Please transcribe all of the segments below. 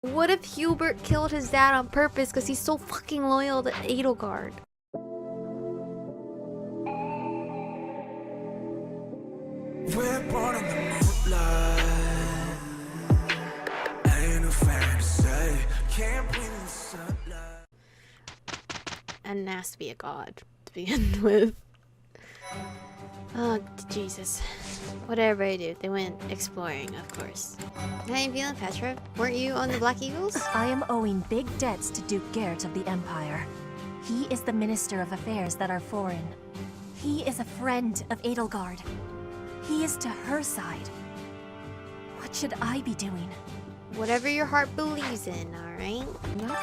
What if Hubert killed his dad on purpose because he's so fucking loyal to Edelgard? We're born in the moonlight. Ain't no fantasy. Can't breathe in the sunlight. And has to be a god to begin with. Oh, Jesus. What did everybody do? They went exploring, of course. How you feeling, Petra? Weren't you on the Black Eagles? I am owing big debts to Duke Gert of the Empire. He is the Minister of Affairs that are foreign. He is a friend of Edelgard. He is to her side. What should I be doing? Whatever your heart believes in, alright?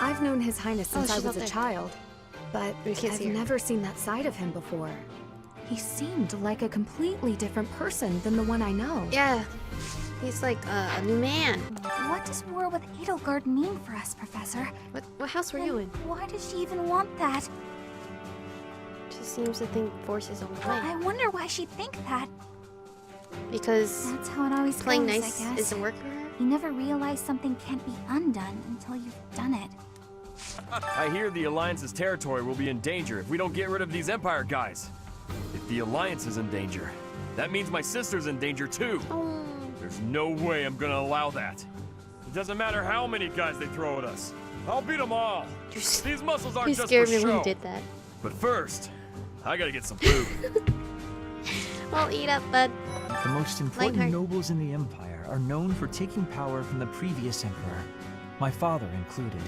I've known His Highness since I she's was up a there. child, but We can't I've see her. never seen that side of him before. He seemed like a completely different person than the one I know. Yeah. He's like a new man. What does war with Edelgard mean for us, Professor? What house were you in? Why does she even want that? She seems to think force is on the I way. wonder why she'd think that. Because That's how it always playing goes, nice I guess. isn't working for her? You never realize something can't be undone until you've done it. I hear the Alliance's territory will be in danger if we don't get rid of these Empire guys. If the Alliance is in danger, that means my sister's in danger too. Oh. There's no way I'm gonna allow that. It doesn't matter how many guys they throw at us. I'll beat them all. These muscles aren't You just scared for me show. when you did that. But first, I gotta get some food. Well, eat up, bud. The most important Lionheart. nobles in the Empire are known for taking power from the previous emperor, my father included.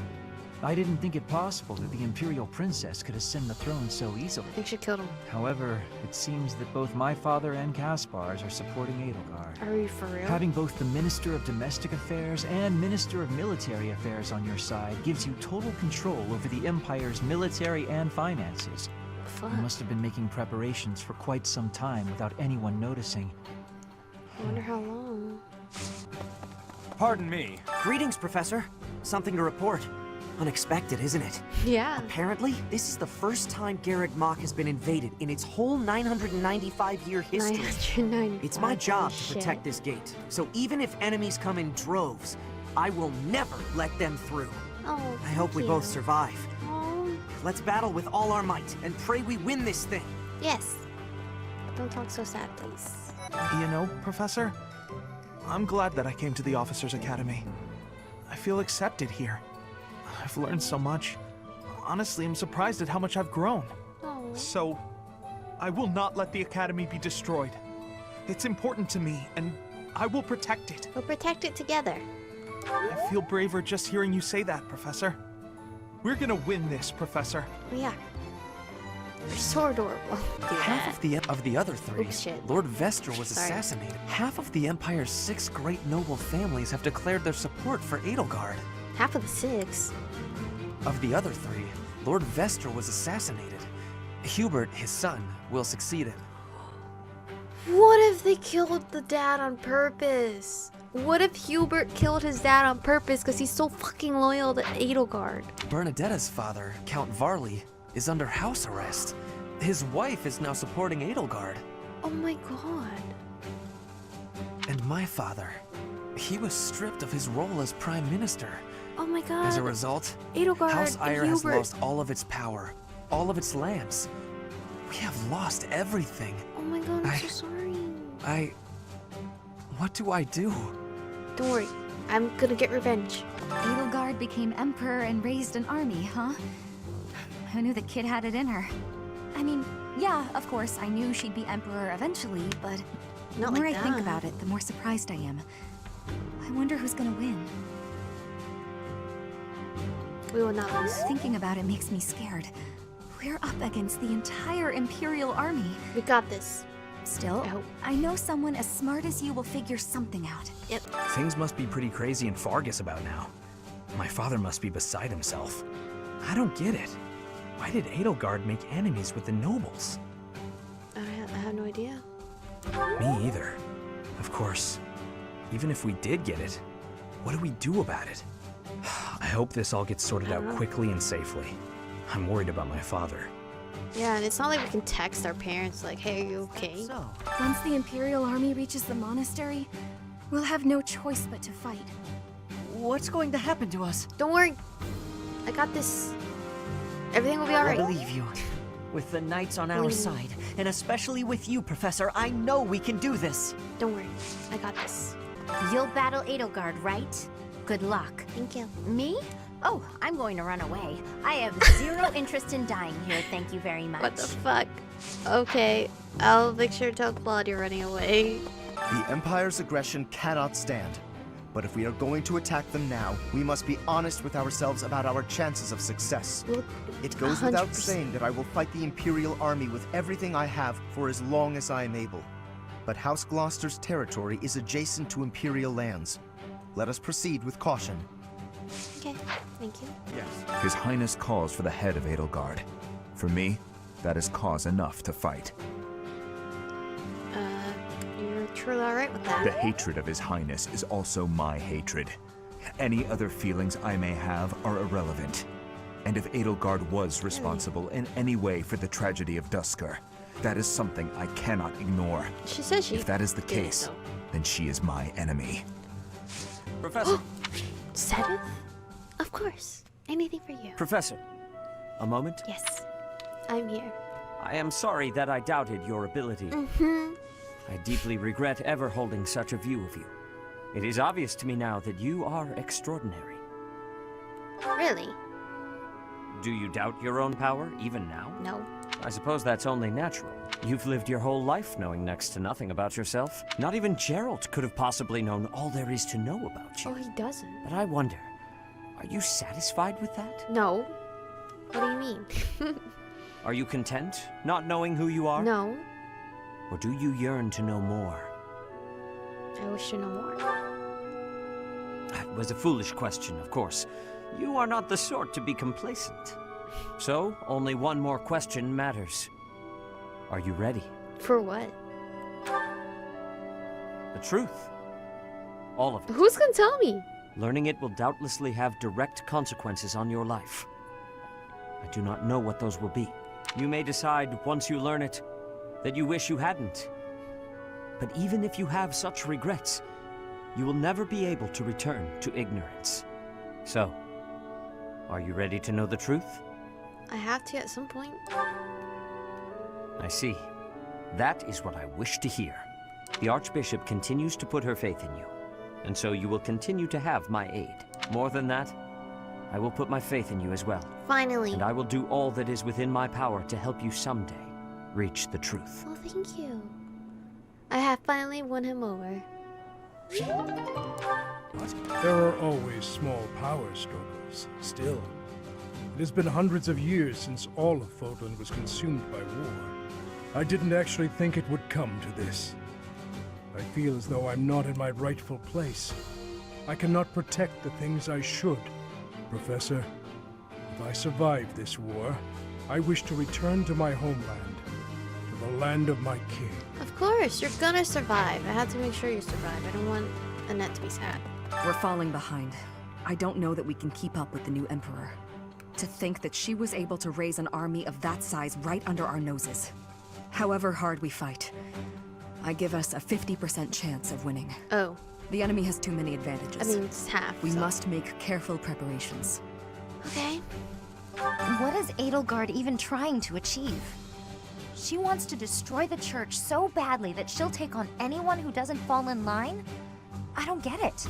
I didn't think it possible that the Imperial Princess could ascend the throne so easily. I think she killed him. However, it seems that both my father and Caspar's are supporting Edelgard. Are you for real? Having both the Minister of Domestic Affairs and Minister of Military Affairs on your side gives you total control over the Empire's military and finances. Fuck. You must have been making preparations for quite some time without anyone noticing. I wonder how long. Pardon me. Greetings, Professor. Something to report. Unexpected, isn't it? Yeah. Apparently, this is the first time Garreg Mach has been invaded in its whole 995-year history. 995. It's my job to Shit. protect this gate. So even if enemies come in droves, I will never let them through. Oh, I hope we both survive. Oh, Let's battle with all our might and pray we win this thing. yes. Don't talk so sad, please. You know, Professor, I'm glad that I came to the Officers Academy. I feel accepted here. I've learned so much. Honestly, I'm surprised at how much I've grown. Oh. So, I will not let the Academy be destroyed. It's important to me, and I will protect it. We'll protect it together. I feel braver just hearing you say that, Professor. We're gonna win this, Professor. We are. You're so adorable. Half of the other three, Oops, shit. Lord Vestra was Sorry. assassinated. Half of the Empire's 6 great noble families have declared their support for Edelgard. Half of the 6. Of the other 3, Lord Vestra was assassinated. Hubert, his son, will succeed him. What if they killed the dad on purpose? What if Hubert killed his dad on purpose because he's so fucking loyal to Edelgard? Bernadetta's father, Count Varley, is under house arrest. His wife is now supporting Edelgard. Oh my god. And my father, he was stripped of his role as Prime Minister. Oh my god. As a result, Edelgard House and Eyre has Hubert. lost all of its power, all of its lands. We have lost everything. Oh my god, I'm so sorry. What do I do? Don't worry. I'm gonna get revenge. Edelgard became emperor and raised an army, huh? Who knew the kid had it in her? I mean, yeah, of course, I knew she'd be emperor eventually, but the Not more like I think that. about it, the more surprised I am. I wonder who's gonna win. We will not lose. Thinking about it makes me scared. We're up against the entire Imperial army. We got this. Still, I hope. I know someone as smart as you will figure something out. Yep. Things must be pretty crazy in Fargus about now. My father must be beside himself. I don't get it. Why did Edelgard make enemies with the nobles? I have no idea. Me either. Of course, even if we did get it, what do we do about it? I hope this all gets sorted out quickly and safely. I'm worried about my father. Yeah, and it's not like we can text our parents like, hey, are you okay? So, Once the Imperial army reaches the monastery, we'll have no choice but to fight. What's going to happen to us? Don't worry. I got this. Everything will be I alright. believe you. With the knights on our Believe me. side, and especially with you, Professor, I know we can do this. Don't worry. I got this. You'll battle Edelgard, right? Good luck. Thank you. Me? Oh, I'm going to run away. I have zero interest in dying here, thank you very much. What the fuck? Okay. I'll make sure to tell Claude you're running away. The Empire's aggression cannot stand. But if we are going to attack them now, we must be honest with ourselves about our chances of success. Well, It goes without 100%. saying that I will fight the Imperial Army with everything I have for as long as I am able. But House Gloucester's territory is adjacent to Imperial lands. Let us proceed with caution. Okay. Thank you. Yes. His Highness calls for the head of Edelgard. For me, that is cause enough to fight. You're truly alright with The that. hatred of His Highness is also my hatred. Any other feelings I may have are irrelevant. And if Edelgard was responsible in any way for the tragedy of Duscur, that is something I cannot ignore. She says she If that is the did it, case, though. then she is my enemy. Professor, Sedith? Of course. Anything for you. Professor, a moment. Yes. I'm here. I am sorry that I doubted your ability. Mm-hmm. I deeply regret ever holding such a view of you. It is obvious to me now that you are extraordinary. Really? Do you doubt your own power, even now? No. I suppose that's only natural. You've lived your whole life knowing next to nothing about yourself. Not even Geralt could have possibly known all there is to know about you. Oh, he doesn't. But I wonder, are you satisfied with that? No. What do you mean? Are you content, not knowing who you are? No. Or do you yearn to know more? I wish to know more. That was a foolish question, of course. You are not the sort to be complacent. So, only one more question matters. Are you ready? For what? The truth. All of it. Who's gonna tell me? Learning it will doubtlessly have direct consequences on your life. I do not know what those will be. You may decide, once you learn it, that you wish you hadn't. But even if you have such regrets, you will never be able to return to ignorance. So, are you ready to know the truth? I have to at some point. I see. That is what I wish to hear. The Archbishop continues to put her faith in you, and so you will continue to have my aid. More than that, I will put my faith in you as well. Finally. And I will do all that is within my power to help you someday reach the truth. Oh, thank you. I have finally won him over. There are always small power struggles, still. It has been hundreds of years since all of Fodlan was consumed by war. I didn't actually think it would come to this. I feel as though I'm not in my rightful place. I cannot protect the things I should. Professor, if I survive this war, I wish to return to my homeland, to the land of my king. Of course, you're gonna survive. I have to make sure you survive. I don't want Annette to be sad. We're falling behind. I don't know that we can keep up with the new Emperor. To think that she was able to raise an army of that size right under our noses. However hard we fight, I give us a 50% chance of winning. Oh. The enemy has too many advantages. I mean, it's half. We so. must make careful preparations. Okay. What is Edelgard even trying to achieve? She wants to destroy the church so badly that she'll take on anyone who doesn't fall in line? I don't get it.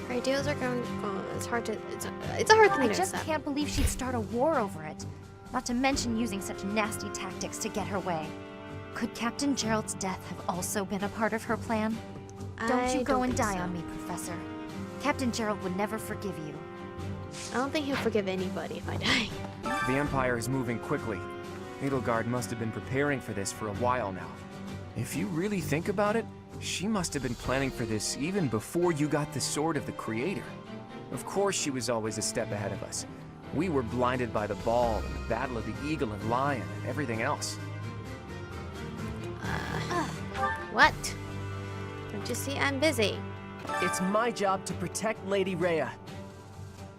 Her ideals are going. Oh, it's hard to. It's a hard thing I to just accept. can't believe she'd start a war over it. Not to mention using such nasty tactics to get her way. Could Captain Gerald's death have also been a part of her plan? Don't you go and die on me, Professor. Captain Gerald would never forgive you. I don't think he'll forgive anybody if I die. The Empire is moving quickly. Edelgard must have been preparing for this for a while now. If you really think about it, she must have been planning for this even before you got the Sword of the Creator. Of course she was always a step ahead of us. We were blinded by the ball and the Battle of the Eagle and Lion and everything else. What? Don't you see I'm busy? It's my job to protect Lady Rhea.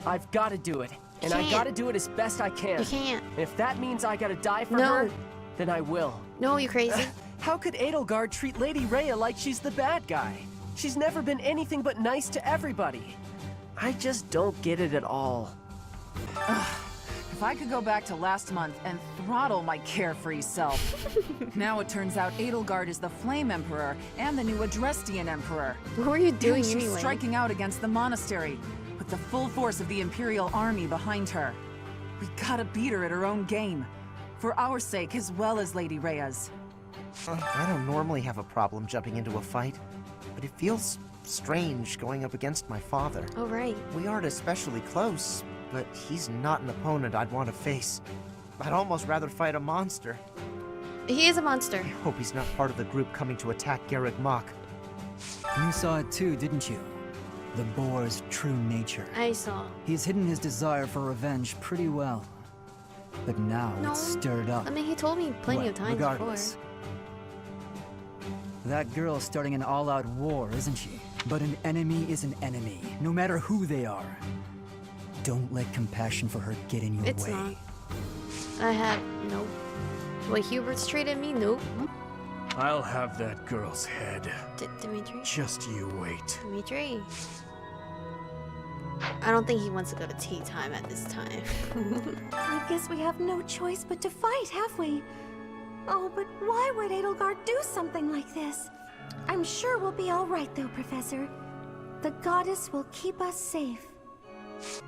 I've got to do it, and I can't. got to do it as best I can. You can't. And if that means I got to die for No. her, then I will. No, you crazy. How could Edelgard treat Lady Rhea like she's the bad guy? She's never been anything but nice to everybody. I just don't get it at all. If I could go back to last month and throttle my carefree self. Now it turns out Edelgard is the Flame Emperor and the new Adrestian Emperor. What were you doing and she's anyway? striking out against the monastery, with the full force of the Imperial Army behind her. We gotta beat her at her own game, for our sake as well as Lady Rhea's. I don't normally have a problem jumping into a fight, but it feels strange going up against my father. Oh, right. We aren't especially close, but he's not an opponent I'd want to face. I'd almost rather fight a monster. He is a monster. I hope he's not part of the group coming to attack Garreg Mach. You saw it too, didn't you? The boar's true nature. I saw. He's hidden his desire for revenge pretty well. But now it's stirred up. I mean, he told me plenty of times regardless, that girl's starting an all-out war, isn't she? But an enemy is an enemy, no matter who they are. Don't let compassion for her get in your way. It's not. I have no. The way Hubert's treated me, nope. I'll have that girl's head. Dimitri? Just you wait. Dimitri. I don't think he wants to go to tea time at this time. I guess we have no choice but to fight, have we? Oh, but why would Edelgard do something like this? I'm sure we'll be all right, though, Professor. The goddess will keep us safe.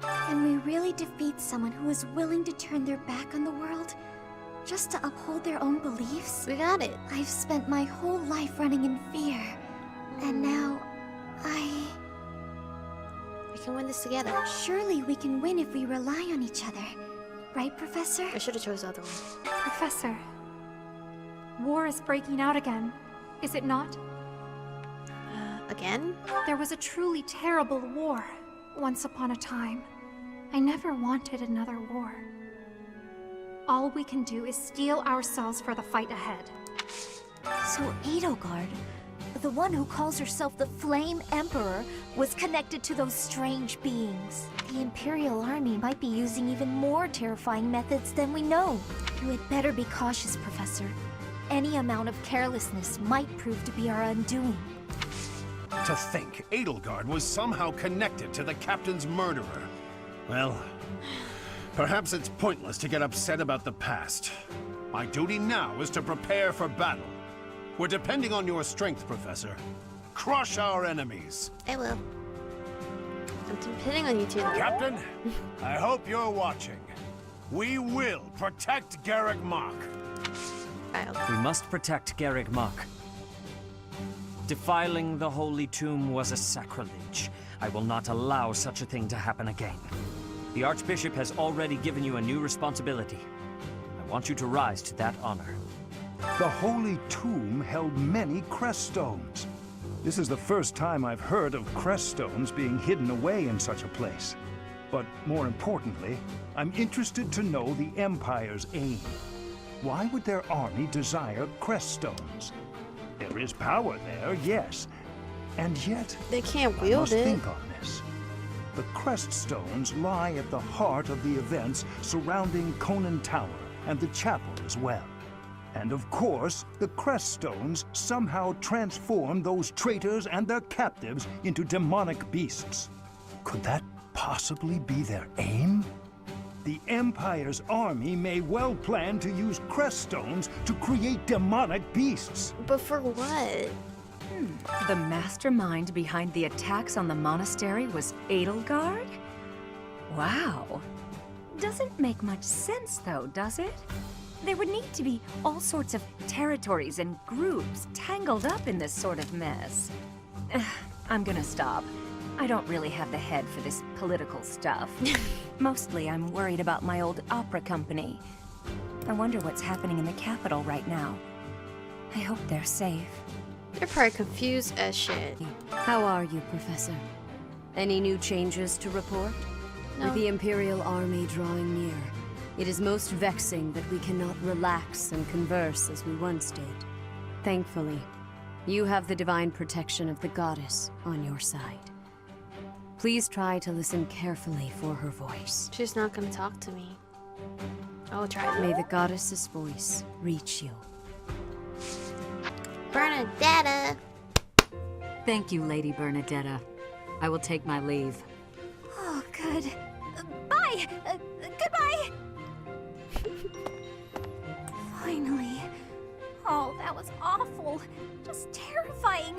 Can we really defeat someone who is willing to turn their back on the world just to uphold their own beliefs? We got it. I've spent my whole life running in fear, and now We can win this together. Surely we can win if we rely on each other. Right, Professor? I should have chose the other one. Professor, war is breaking out again, is it not? Again? There was a truly terrible war once upon a time. I never wanted another war. All we can do is steel ourselves for the fight ahead. So Edelgard, the one who calls herself the Flame Emperor, was connected to those strange beings. The Imperial Army might be using even more terrifying methods than we know. You had better be cautious, Professor. Any amount of carelessness might prove to be our undoing. To think Edelgard was somehow connected to the captain's murderer. Well, perhaps it's pointless to get upset about the past. My duty now is to prepare for battle. We're depending on your strength, Professor. Crush our enemies. I will. I'm depending on you too. Captain, I hope you're watching. We will protect Garreg Mach. We must protect Garreg Mach. Defiling the holy tomb was a sacrilege. I will not allow such a thing to happen again. The Archbishop has already given you a new responsibility. I want you to rise to that honor. The Holy Tomb held many crest stones. This is the first time I've heard of crest stones being hidden away in such a place. But more importantly, I'm interested to know the Empire's aim. Why would their army desire crest stones? There is power there, yes. And yet, they can't I wield must it. think on this. The crest stones lie at the heart of the events surrounding Conan Tower and the chapel as well. And of course, the crest stones somehow transform those traitors and their captives into demonic beasts. Could that possibly be their aim? The Empire's army may well plan to use crest stones to create demonic beasts. But for what? The mastermind behind the attacks on the monastery was Edelgard? Wow. Doesn't make much sense, though, does it? There would need to be all sorts of territories and groups tangled up in this sort of mess. I'm gonna stop. I don't really have the head for this political stuff. Mostly I'm worried about my old opera company. I wonder what's happening in the capital right now. I hope they're safe. They're probably confused as shit. How are you, Professor? Any new changes to report? No. With the Imperial Army drawing near, it is most vexing that we cannot relax and converse as we once did. Thankfully, you have the divine protection of the goddess on your side. Please try to listen carefully for her voice. She's not gonna talk to me. I'll try. May the goddess's voice reach you. Bernadetta! Thank you, Lady Bernadetta. I will take my leave. Oh, good. Bye! Goodbye! Finally. Oh, that was awful. Just terrifying.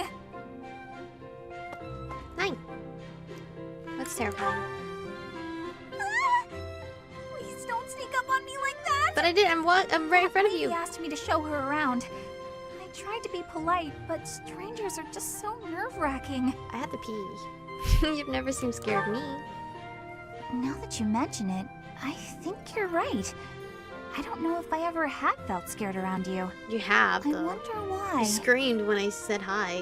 Nine. That's terrifying. Ah! Please don't sneak up on me like that! But I did. I'm right in front of you. He asked me to show her around. I tried to be polite, but strangers are just so nerve-wracking. I had to pee. You've never seemed scared of me. Now that you mention it, I think you're right. I don't know if I ever have felt scared around you. You have, though. I wonder why. You screamed when I said hi.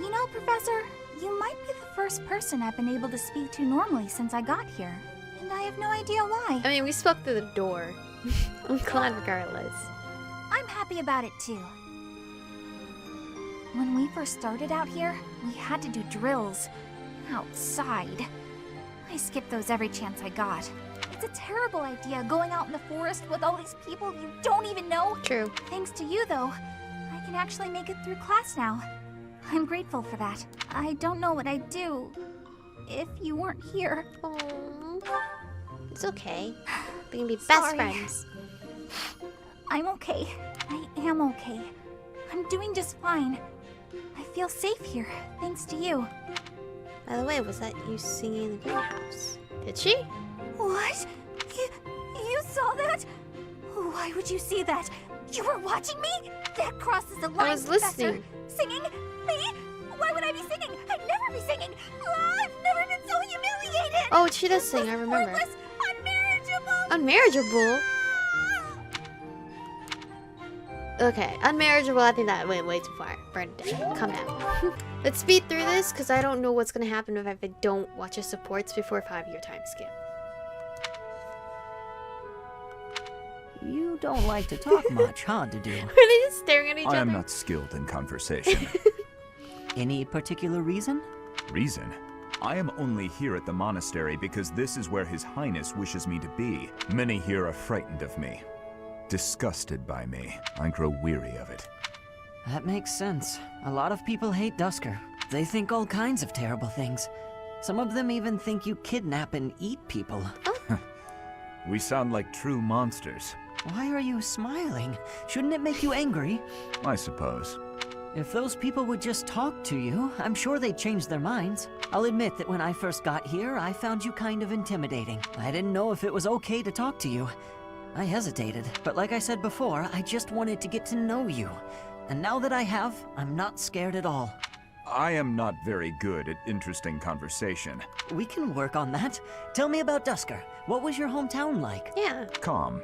You know, Professor, you might be the first person I've been able to speak to normally since I got here. And I have no idea why. I mean, we spoke through the door. I'm glad regardless. I'm happy about it, too. When we first started out here, we had to do drills. Outside. I skipped those every chance I got. It's a terrible idea going out in the forest with all these people you don't even know. True. Thanks to you, though, I can actually make it through class now. I'm grateful for that. I don't know what I'd do if you weren't here. Aww. It's okay. We can be best Sorry. friends. I'm okay. I am okay. I'm doing just fine. I feel safe here, thanks to you. By the way, was that you singing in the greenhouse? Did she? What? You saw that? Why would you see that? You were watching me? That crosses the line, I was Professor. listening. Singing? Me? Why would I be singing? I'd never be singing. I've never been so humiliated. Oh, she does sing, I remember. Worthless, unmarriageable. Unmarriageable? Okay, unmarriageable, I think that went way too far. Burn it down. Calm down. Let's speed through this, because I don't know what's going to happen if I don't watch the supports before 5-year time skip. You don't like to talk much, huh, Dudu? Are they just staring at each other? I am not skilled in conversation. Any particular reason? Reason? I am only here at the monastery because this is where His Highness wishes me to be. Many here are frightened of me. Disgusted by me. I grow weary of it. That makes sense. A lot of people hate Dusker. They think all kinds of terrible things. Some of them even think you kidnap and eat people. We sound like true monsters. Why are you smiling? Shouldn't it make you angry? I suppose. If those people would just talk to you, I'm sure they'd change their minds. I'll admit that when I first got here, I found you kind of intimidating. I didn't know if it was okay to talk to you. I hesitated, but like I said before, I just wanted to get to know you. And now that I have, I'm not scared at all. I am not very good at interesting conversation. We can work on that. Tell me about Dusker. What was your hometown like? Yeah. Calm.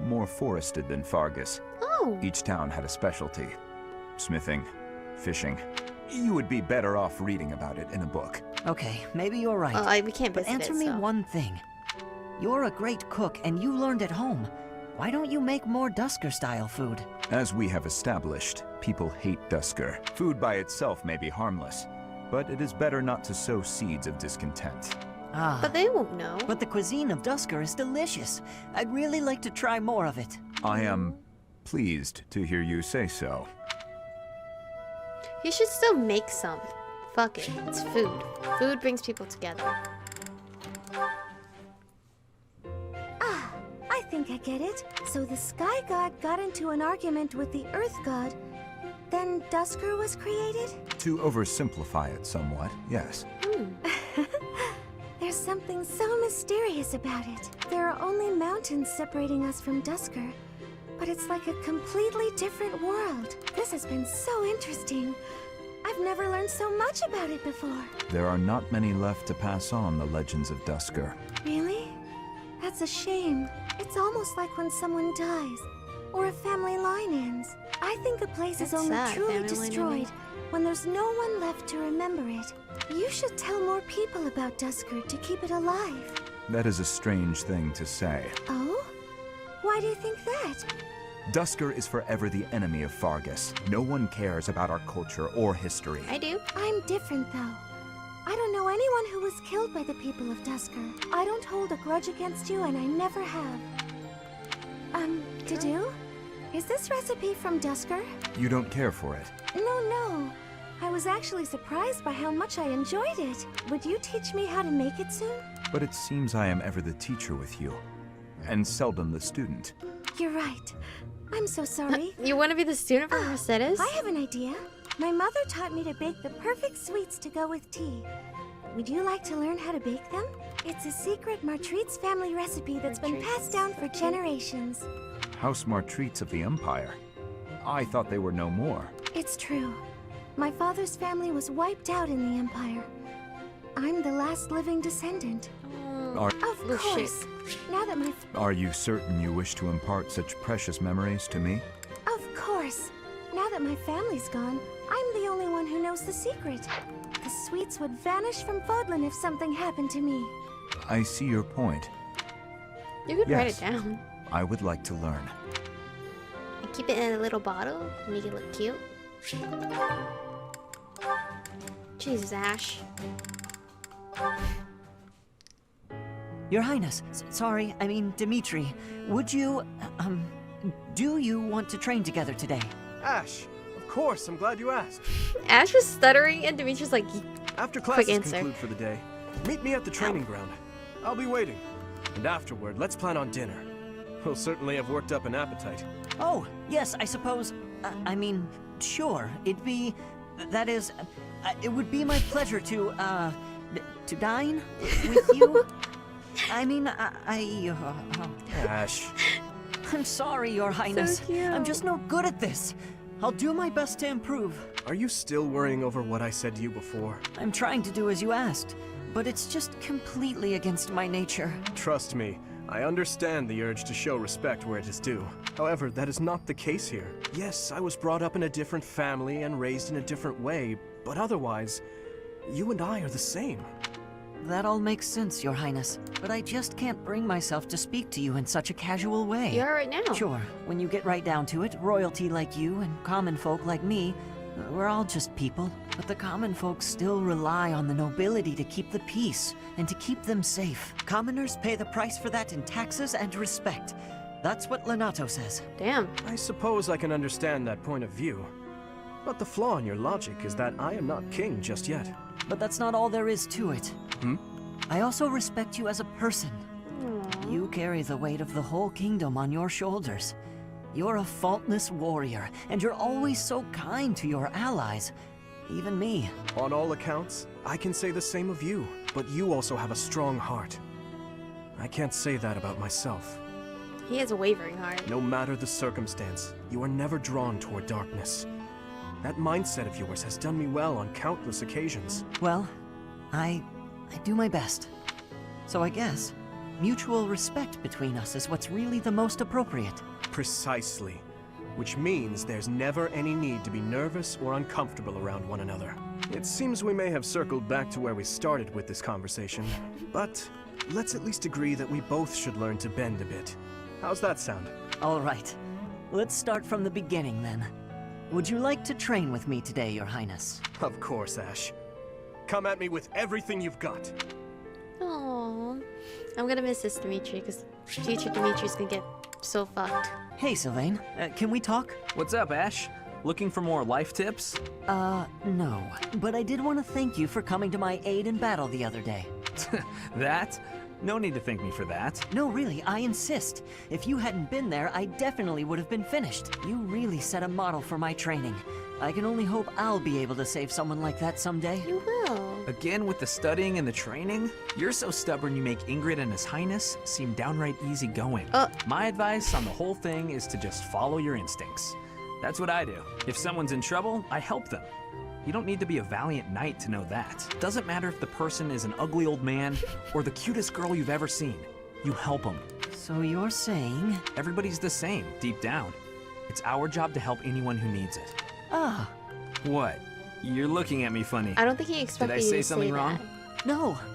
More forested than Fargus. Oh. Each town had a specialty. Smithing, fishing. You would be better off reading about it in a book. Okay, maybe you're right. We can't But visit answer it, me so. one thing. You're a great cook and you learned at home. Why don't you make more Dusker-style food? As we have established, people hate Dusker. Food by itself may be harmless, but it is better not to sow seeds of discontent. Ah. But they won't know. But the cuisine of Dusker is delicious. I'd really like to try more of it. I am pleased to hear you say so. You should still make some. Fuck it. It's food. Food brings people together. I think I get it. So the Sky God got into an argument with the Earth God. Then Dusker was created? To oversimplify it somewhat, yes. There's something so mysterious about it. There are only mountains separating us from Dusker, but it's like a completely different world. This has been so interesting. I've never learned so much about it before. There are not many left to pass on the legends of Dusker. Really? That's a shame. It's almost like when someone dies, or a family line ends. I think a place is That's only sad, truly family line destroyed ending. when there's no one left to remember it. You should tell more people about Dusker to keep it alive. That is a strange thing to say. Oh? Why do you think that? Dusker is forever the enemy of Fargus. No one cares about our culture or history. I do. I'm different, though. I don't know anyone who was killed by the people of Dusker. I don't hold a grudge against you, and I never have. Dudu? Is this recipe from Dusker? You don't care for it. No. I was actually surprised by how much I enjoyed it. Would you teach me how to make it soon? But it seems I am ever the teacher with you, and seldom the student. You're right. I'm so sorry. You want to be the student from Mercedes? I have an idea. My mother taught me to bake the perfect sweets to go with tea. Would you like to learn how to bake them? It's a secret Martritz family recipe that's been passed down for generations. House Martritz of the Empire. I thought they were no more. It's true. My father's family was wiped out in the Empire. I'm the last living descendant. Are, Of course. Now that my... are you certain you wish to impart such precious memories to me? Of course. Now that my family's gone, I'm the only one who knows the secret. The sweets would vanish from Fodlan if something happened to me. I see your point. You could write it Yes. down. I would like to learn. And keep it in a little bottle. Make it look cute. Jesus, Ash. Your Highness, sorry, I mean Dimitri, would you, do you want to train together today? Ash, of course, I'm glad you asked. Ash was stuttering and Dimitri's like, After quick classes answer. conclude for the day, meet me at the training ground. I'll be waiting. And afterward, let's plan on dinner. We'll certainly have worked up an appetite. Oh, yes, I suppose, I mean, sure, that is, it would be my pleasure to dine with you. I mean, Ash. I'm sorry, Your Highness. I'm just no good at this. I'll do my best to improve. Are you still worrying over what I said to you before? I'm trying to do as you asked, but it's just completely against my nature. Trust me, I understand the urge to show respect where it is due. However, that is not the case here. Yes, I was brought up in a different family and raised in a different way, but otherwise, you and I are the same. That all makes sense, Your Highness, but I just can't bring myself to speak to you in such a casual way. You are right now. Sure, when you get right down to it, royalty like you and common folk like me, we're all just people. But the common folk still rely on the nobility to keep the peace and to keep them safe. Commoners pay the price for that in taxes and respect. That's what Lenato says. Damn. I suppose I can understand that point of view. But the flaw in your logic is that I am not king just yet. But that's not all there is to it. I also respect you as a person. You carry the weight of the whole kingdom on your shoulders. You're a faultless warrior, and you're always so kind to your allies. Even me. On all accounts, I can say the same of you, but you also have a strong heart. I can't say that about myself. He has a wavering heart. No matter the circumstance, you are never drawn toward darkness. That mindset of yours has done me well on countless occasions. Well, I do my best. So I guess mutual respect between us is what's really the most appropriate. Precisely. Which means there's never any need to be nervous or uncomfortable around one another. It seems we may have circled back to where we started with this conversation, but let's at least agree that we both should learn to bend a bit. How's that sound? All right. Let's start from the beginning then. Would you like to train with me today, Your Highness? Of course, Ash. Come at me with everything you've got. Aww. I'm gonna miss this Dimitri, because future Dimitri's gonna get so fucked. Hey, Sylvain. Can we talk? What's up, Ash? Looking for more life tips? No. But I did want to thank you for coming to my aid in battle the other day. That? No need to thank me for that. No, really, I insist. If you hadn't been there, I definitely would have been finished. You really set a model for my training. I can only hope I'll be able to save someone like that someday. You will. Again with the studying and the training? You're so stubborn you make Ingrid and His Highness seem downright easygoing. My advice on the whole thing is to just follow your instincts. That's what I do. If someone's in trouble, I help them. You don't need to be a valiant knight to know that. Doesn't matter if the person is an ugly old man or the cutest girl you've ever seen. You help them. So you're saying... Everybody's the same, deep down. It's our job to help anyone who needs it. Ah. What? You're looking at me funny. I don't think he expected you to say something wrong? that.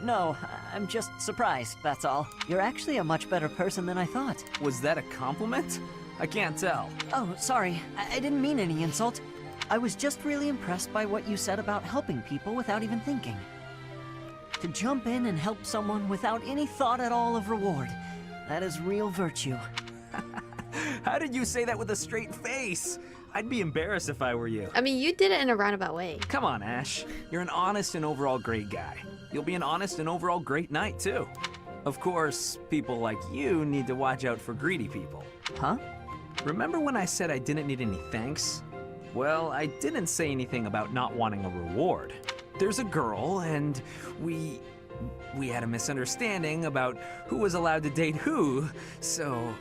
No, I'm just surprised, that's all. You're actually a much better person than I thought. Was that a compliment? I can't tell. Oh, sorry. I didn't mean any insult. I was just really impressed by what you said about helping people without even thinking. To jump in and help someone without any thought at all of reward. That is real virtue. How did you say that with a straight face? I'd be embarrassed if I were you. I mean, you did it in a roundabout way. Come on, Ash. You're an honest and overall great guy. You'll be an honest and overall great knight, too. Of course, people like you need to watch out for greedy people. Huh? Remember when I said I didn't need any thanks? Well, I didn't say anything about not wanting a reward. There's a girl, and we had a misunderstanding about who was allowed to date who, so,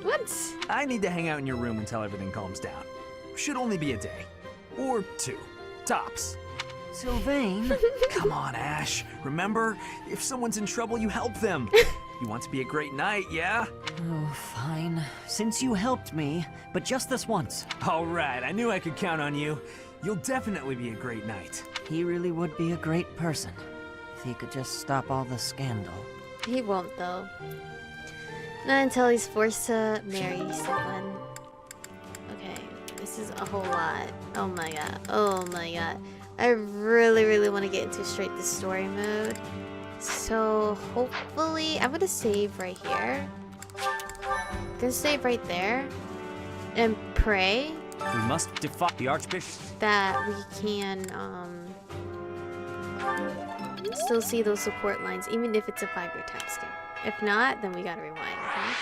What? I need to hang out in your room until everything calms down. Should only be a day. Or 2. Tops. Sylvain? Come on, Ash. Remember, if someone's in trouble, you help them. You want to be a great knight, yeah? Oh, fine. Since you helped me, but just this once. All right, I knew I could count on you. You'll definitely be a great knight. He really would be a great person, if he could just stop all the scandal. He won't, though. Not until he's forced to marry someone. Okay, this is a whole lot. Oh my god. Oh my god. I really, really want to get into straight the story mode. So hopefully, I'm gonna save right here. I'm gonna save right there. And pray We must defy the Archbishop. that we can, still see those support lines, even if it's a 5-year time skip. If not, then we gotta rewind, okay?